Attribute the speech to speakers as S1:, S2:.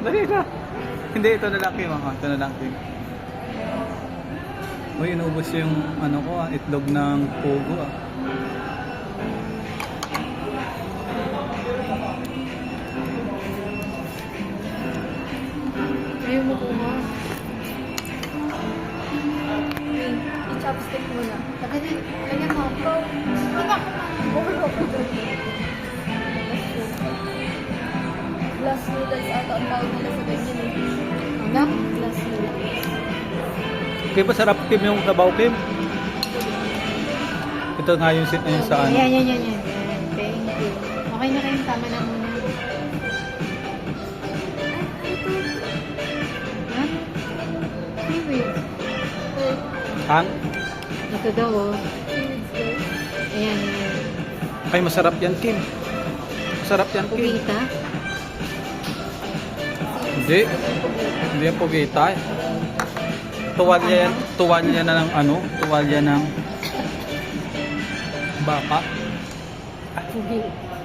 S1: Dali na. Hindi, ito na lang, Kim. Ito na lang, Kim. Uy, inubos yung ano ko, itlog ng pugo,
S2: Ayaw mo po mo. I-chopstick mo na. Lagyan mo. Glass noodles ata ang tawag nila sa ganyan eh. Anak? Glass noodles.
S1: Kim, masarap, Kim, yung sabaw, Kim. Ito nga yung sa ano.
S2: Yan. Thank you. Okay na kayo. Tama na muna. Ha? Seaweed.
S1: Hang?
S2: Ito daw oh. Ayan.
S1: Ay, masarap yan, Kim. Masarap yan, Kim.
S2: Pugita.
S1: Hindi. Hindi yan pugita eh. Tuwalya yan. Tuwalya na ng ano. Tuwalya ng baka.
S2: Pugita.